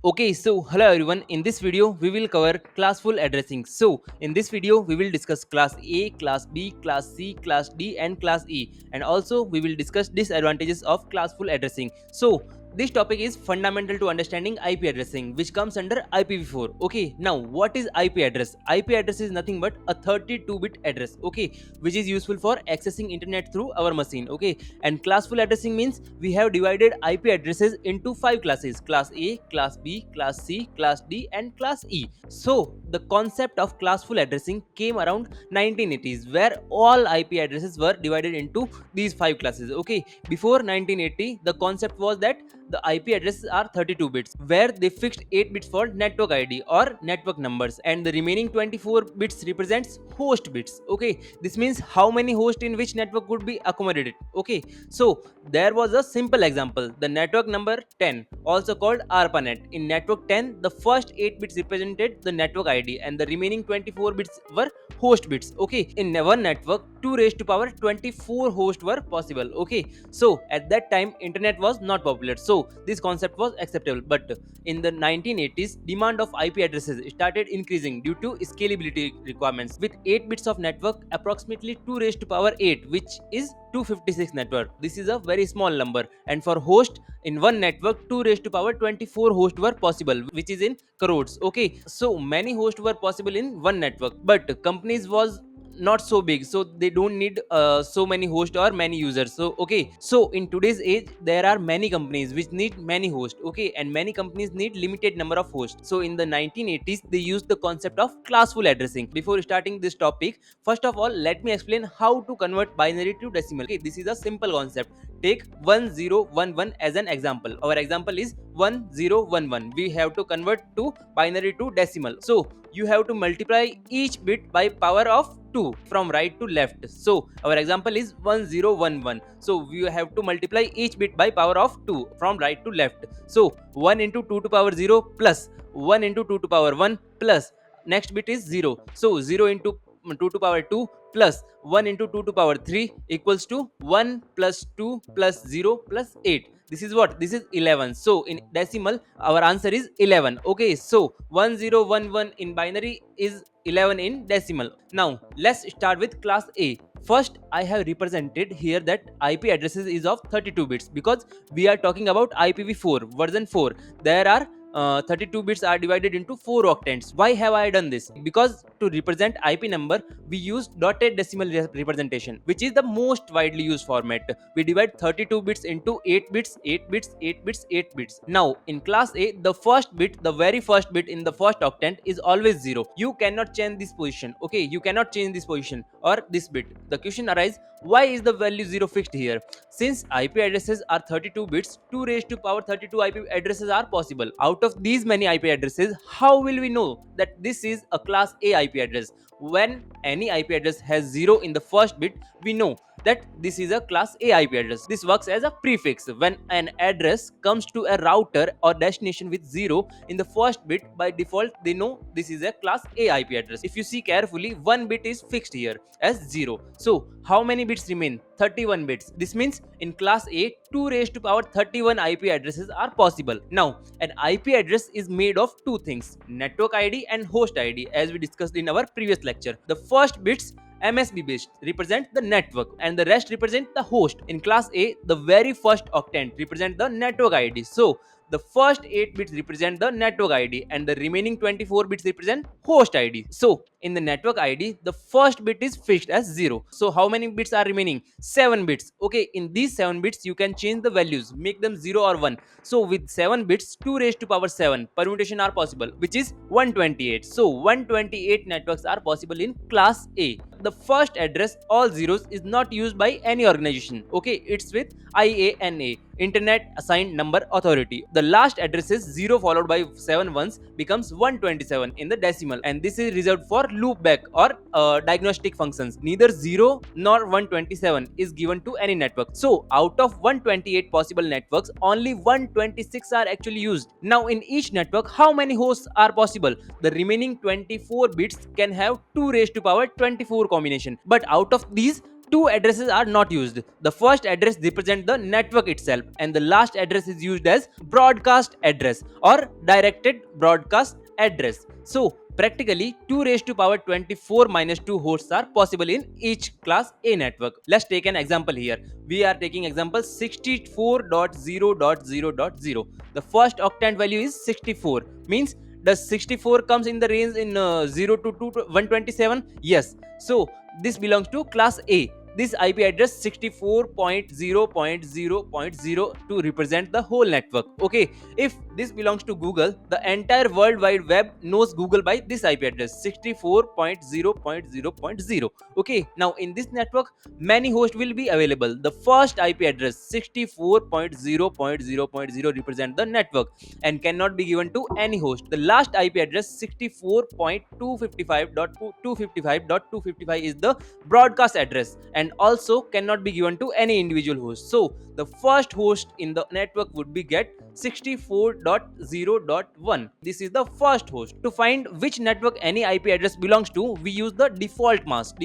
Okay, so hello everyone. In this video, we will cover classful addressing. So, in this video, we will discuss class A, class B, class C, class D, and class E. And also, we will discuss disadvantages of classful addressing. So, this topic is fundamental to understanding IP addressing, which comes under IPv4. Okay, now what is IP address? IP address is nothing but a 32-bit address. Okay, which is useful for accessing internet through our machine. Okay, and classful addressing means we have divided IP addresses into 5 classes: class A, class B, class C, class D, and class E. So the concept of classful addressing came around 1980s, where all IP addresses were divided into these 5 classes. Okay, before 1980 the concept was that the IP addresses are 32 bits, where they fixed 8 bits for network ID or network numbers, and the remaining 24 bits represents host bits. Okay, this means how many hosts in which network would be accommodated. Okay, so there was a simple example: the network number 10, also called ARPANET. In network 10, the first 8 bits represented the network ID, and the remaining 24 bits were host bits. Okay, in one network, 2 raised to power 24 hosts were possible. Okay, so at that time, internet was not popular, so this concept was acceptable. But in the 1980s, demand of IP addresses started increasing due to scalability requirements. With 8 bits of network, approximately 2 raised to power 8, which is 256 network. This is a very small number, and for host in one network, 2 raised to power 24 hosts were possible, which is in crores. Okay, so many hosts were possible in one network, but companies was not so big, so they don't need so many hosts or many users. So okay, so in today's age there are many companies which need many hosts. Okay, and many companies need limited number of hosts. So in the 1980s they used the concept of classful addressing. Before starting this topic, first of all, let me explain how to convert binary to decimal. Okay, this is a simple concept. Take 1011 as an example. Our example is 1011. We have to convert to binary to decimal, so you have to multiply each bit by power of 2 from right to left. So our example is 1011, so we have to multiply each bit by power of 2 from right to left. So 1 into 2 to power 0 plus 1 into 2 to power 1 plus next bit is 0, so 0 into 2 to power 2 plus 1 into 2 to power 3 equals to 1 plus 2 plus 0 plus 8. This is what? This is 11. So in decimal our answer is 11. Okay, so 1011 in binary is 11 in decimal. Now let's start with class A. First, I have represented here that IP addresses is of 32 bits because we are talking about IPv4 version 4. There are 32 bits are divided into 4 octants. Why have I done this? Because to represent IP number, we use dotted decimal representation, which is the most widely used format. We divide 32 bits into 8 bits, 8 bits, 8 bits, 8 bits. Now, in class A, the first bit, the very first bit in the first octant is always 0. You cannot change this position. Okay, you cannot change this position or this bit. The question arises, why is the value 0 fixed here? Since IP addresses are 32 bits, 2 raised to power 32 IP addresses are possible. Out of these many IP addresses, how will we know that this is a class A IP address? When any IP address has 0 in the first bit, we know that this is a class A IP address. This works as a prefix. When an address comes to a router or destination with 0 in the first bit, by default they know this is a class A IP address. If you see carefully, one bit is fixed here as 0. So how many bits remain? 31 bits. This means in class A, 2 raised to power 31 IP addresses are possible. Now, an IP address is made of two things: network ID and host ID, as we discussed in our previous lecture. The first bits, MSB based, represent the network and the rest represent the host. In class A, the very first octant represent the network ID. So the first 8 bits represent the network ID and the remaining 24 bits represent host ID. So in the network ID, the first bit is fixed as 0. So how many bits are remaining? 7 bits. Okay, in these 7 bits you can change the values, make them 0 or 1. So with 7 bits, 2 raised to power 7 permutation are possible, which is 128. So 128 networks are possible in class A. The first address, all zeros, is not used by any organization. Okay, it's with IANA, Internet Assigned Number Authority. The last address is 0 followed by 7 ones becomes 127 in the decimal, and this is reserved for loopback or diagnostic functions. Neither 0 nor 127 is given to any network. So out of 128 possible networks, only 126 are actually used. Now in each network, how many hosts are possible? The remaining 24 bits can have 2 raised to power 24 combination, but out of these, two addresses are not used. The first address represents the network itself, and the last address is used as broadcast address or directed broadcast address. So practically 2 raised to power 24 minus 2 hosts are possible in each class A network. Let's take an example here. We are taking example 64.0.0.0. The first octant value is 64. Means does 64 comes in the range in 0 to 127? Yes. So this belongs to class A. This IP address 64.0.0.0 to represent the whole network. Okay, if this belongs to Google, the entire world wide web knows Google by this IP address 64.0.0.0. Okay, now in this network many hosts will be available. The first IP address 64.0.0.0 represent the network and cannot be given to any host. The last IP address 64.255.255.255 is the broadcast address and also cannot be given to any individual host. So the first host in the network would be get 64.0.1. This is the first host. To find which network any IP address belongs to, we use the default mask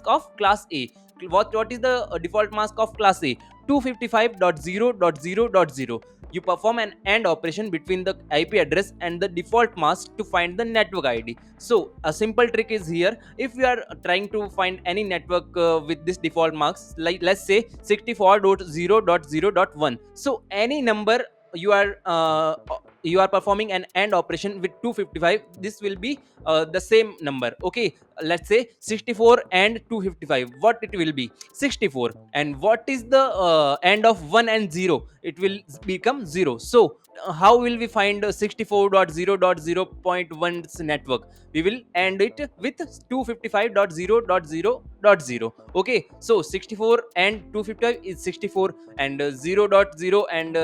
of class A. What is the default mask of class A? 255.0.0.0. You perform an AND operation between the IP address and the default mask to find the network ID. So a simple trick is here. If we are trying to find any network with this default mask, like let's say 64.0.0.1, so any number you are performing an AND operation with 255, this will be the same number. Okay, let's say 64 and 255, what it will be? 64. And what is the AND of 1 and 0? It will become 0. So how will we find 64.0.0.1's network? We will end it with 255.0.0.0. Okay, so 64 and 255 is 64, and 0.0 and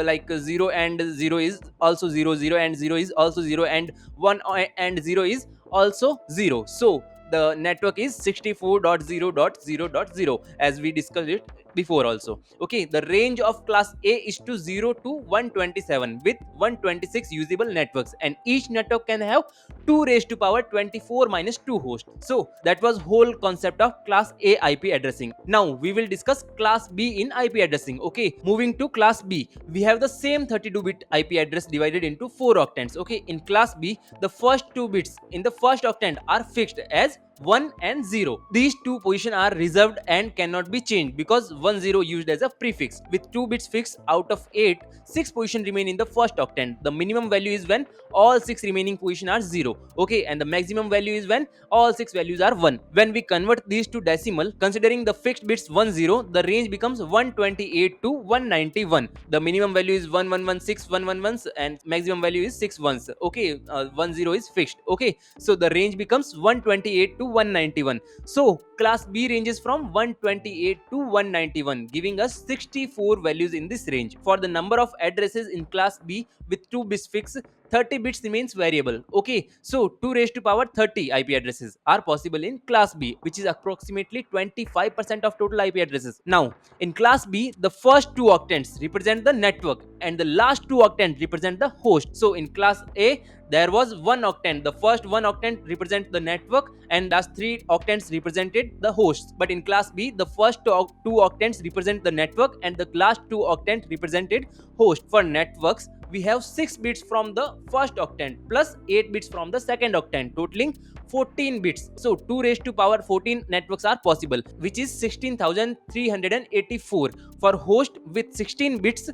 0 and 0 is also 0, 0 and 0 is also 0, and 1 and 0 is also 0. So the network is 64.0.0.0 as we discussed it before also. Okay, the range of class A is to 0 to 127 with 126 usable networks, and each network can have 2 raised to power 24 minus 2 hosts. So that was whole concept of class A IP addressing. Now we will discuss class B in IP addressing. Okay, moving to class B, we have the same 32-bit IP address divided into 4 octants. Okay, in class B, the first 2 bits in the first octant are fixed as 1 and 0. These two positions are reserved and cannot be changed because 10 used as a prefix. With 2 bits fixed out of 8, 6 positions remain in the first octant. The minimum value is when all 6 remaining positions are 0. Okay, and the maximum value is when all 6 values are 1. When we convert these to decimal, considering the fixed bits 10, the range becomes 128 to 191. The minimum value is 1116 111 and maximum value is 6 ones. Okay, 10 is fixed. Okay, so the range becomes 128 to 191. So class B ranges from 128 to 191, giving us 64 values in this range. For the number of addresses in class B with 2 bits fixed, 30 bits remains variable. Okay, so 2 raised to power 30 IP addresses are possible in class B, which is approximately 25% of total IP addresses. Now in class B, the first 2 octants represent the network and the last 2 octants represent the host. So in class A, there was 1 octant. The first 1 octant represents the network and last 3 octants represented the hosts. But in class B, the first 2 octants represent the network and the last 2 octants represented host. For networks, we have 6 bits from the first octant plus 8 bits from the second octant, totaling 14 bits. So 2 raised to power 14 networks are possible, which is 16,384. For host with 16 bits,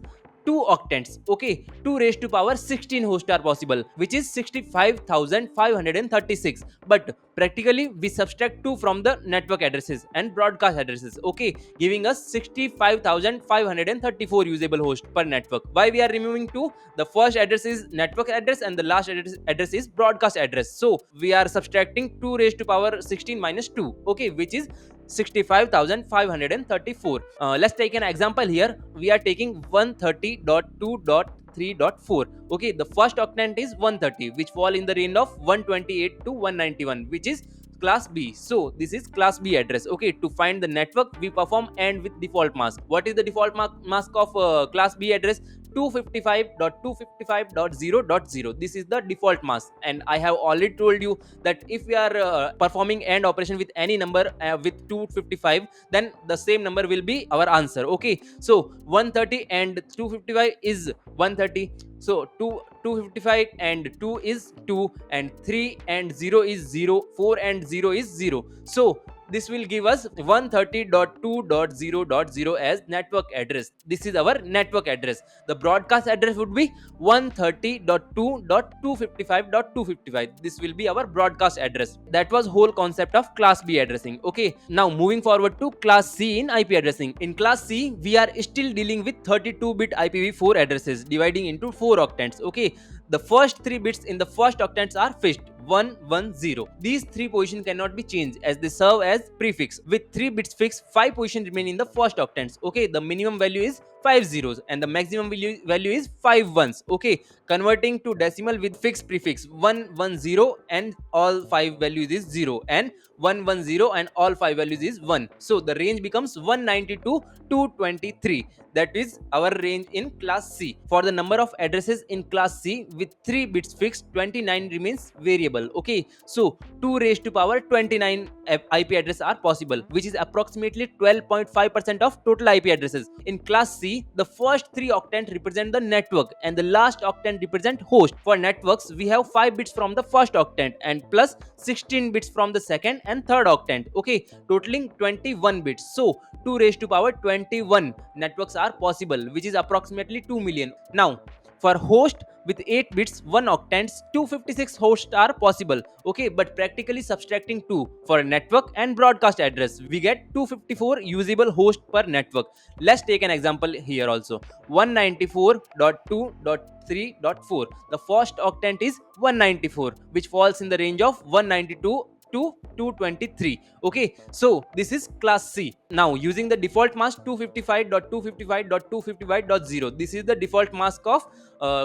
2 octants. Okay, 2 raised to power 16 hosts are possible, which is 65,536. But practically we subtract 2 from the network addresses and broadcast addresses. Okay, giving us 65,534 usable hosts per network. Why we are removing 2? The first address is network address and the last address is broadcast address. So we are subtracting 2 raised to power 16 minus 2. Okay, which is 65,534. Let's take an example here. We are taking 130.2.3.4. Okay, the first octant is 130, which fall in the range of 128 to 191, which is class B. So this is class B address. Okay, to find the network, we perform AND with default mask. What is the default mask of class B address? 255.255.0.0. This is the default mask, and I have already told you that if we are performing AND operation with any number with 255, then the same number will be our answer. Okay, so 130 and 255 is 130. So 255 and 2 is 2, and 3 and 0 is 0, 4 and 0 is 0. So this will give us 130.2.0.0 as network address. This is our network address. The broadcast address would be 130.2.255.255. This will be our broadcast address. That was whole concept of class B addressing. Okay, now moving forward to class C in IP addressing. In class C, we are still dealing with 32-bit IPv4 addresses dividing into 4 octants. Okay, the first 3 bits in the first octants are fixed 1 1 0. These 3 positions cannot be changed as they serve as prefix. With 3 bits fixed, 5 positions remain in the first octants. Okay, the minimum value is 5 zeros and the maximum value is 5 ones. Okay, converting to decimal with fixed prefix 110 and all 5 values is 0, and 110 and all 5 values is 1. So the range becomes 192 to 223. That is our range in class C. For the number of addresses in class C with 3 bits fixed, 29 remains variable. Okay, so 2 raised to power 29 IP addresses are possible, which is approximately 12.5% of total IP addresses. In class C, the first 3 octants represent the network and the last octant represent host. For networks, we have 5 bits from the first octant and plus 16 bits from the second and third octant. Okay, totaling 21 bits. So 2 raised to power 21 networks are possible, which is approximately 2 million. Now, for host with 8 bits 1 octants, 256 hosts are possible. Okay, but practically subtracting 2 for network and broadcast address, we get 254 usable hosts per network. Let's take an example here also. 194.2.3.4. The first octant is 194, which falls in the range of 192 to 223. Okay, so this is class C. Now using the default mask 255.255.255.0, this is the default mask of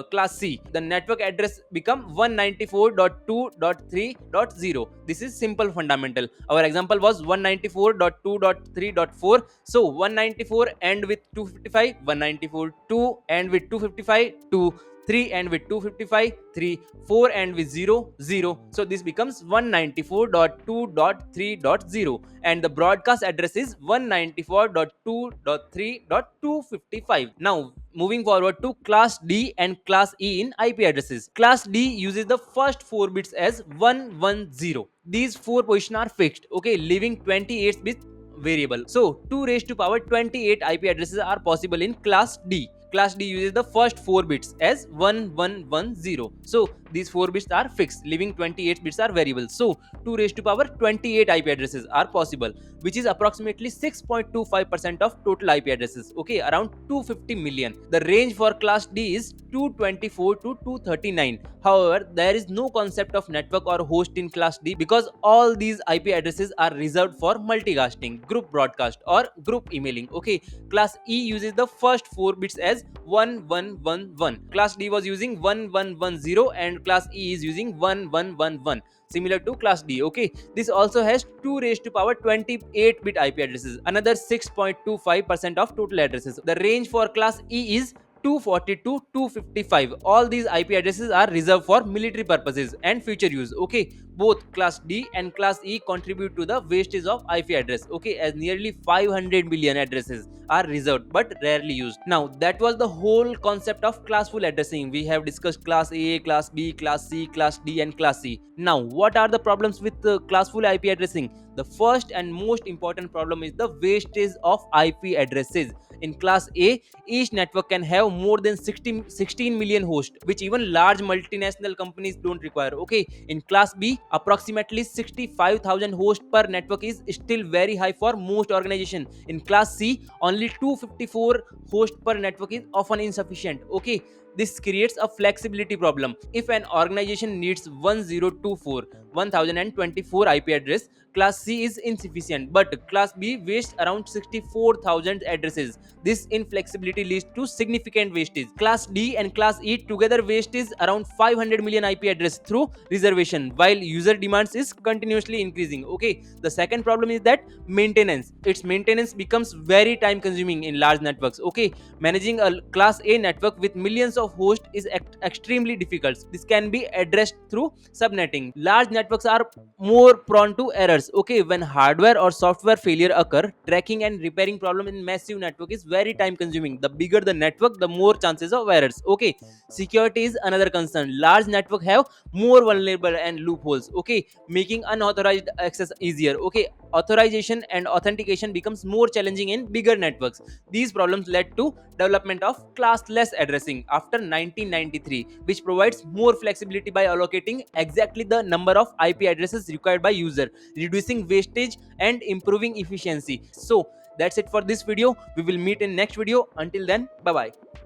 class C. The network address become 194.2.3.0. This is simple fundamental. Our example was 194.2.3.4. So 194 end with 255, 194 2 end with 255 2, 3 and with 255 3, 4 and with 0 0. So this becomes 194.2.3.0, and the broadcast address is 194.2.3.255. Now moving forward to class D and class E in IP addresses. Class D uses the first 4 bits as 110. These 4 positions are fixed, okay, leaving 28 bits variable. So 2 raised to power 28 IP addresses are possible in class D. Class D uses the first 4 bits as 1110. So these 4 bits are fixed, leaving 28 bits are variable. So 2 raised to power 28 IP addresses are possible, which is approximately 6.25% of total IP addresses. Okay, around 250 million. The range for class D is 224 to 239. However, there is no concept of network or host in class D because all these IP addresses are reserved for multicasting, group broadcast, or group emailing. Okay, class E uses the first 4 bits as 1111. Class D was using 1110 and class E is using 1111, similar to class D. Okay, this also has 2 raised to power 28 bit IP addresses, another 6.25% of total addresses. The range for class E is 240 to 255. All these IP addresses are reserved for military purposes and future use. Okay, both class D and class E contribute to the wastage of IP address. Okay, as nearly 500 million addresses are reserved but rarely used. Now that was the whole concept of classful addressing. We have discussed class A, class B, class C, class D and class E. Now what are the problems with classful IP addressing? The first and most important problem is the wastage of IP addresses. In class A, each network can have more than 16 million hosts, which even large multinational companies don't require. Okay, in class B, approximately 65,000 hosts per network is still very high for most organizations. In class C, only 254 hosts per network is often insufficient. Okay, This creates a flexibility problem. If an organization needs 1024 1024 IP address, class C is insufficient, but class B wastes around 64,000 addresses. This inflexibility leads to significant wastage. Class D and class E together waste is around 500 million IP address through reservation, while user demands is continuously increasing. Okay, the second problem is that maintenance. Its maintenance becomes very time consuming in large networks. Okay, managing a class A network with millions of hosts is extremely difficult. This can be addressed through subnetting. Large networks are more prone to errors. Okay, when hardware or software failure occur, tracking and repairing problem in massive network is very time consuming. The bigger the network, the more chances of errors. Okay, security is another concern. Large network have more vulnerable and loopholes. Okay, making unauthorized access easier. Okay, authorization and authentication becomes more challenging in bigger networks. These problems led to development of classless addressing after 1993, which provides more flexibility by allocating exactly the number of IP addresses required by user, reducing wastage and improving efficiency. So that's it for this video. We will meet in next video. Until then, bye bye.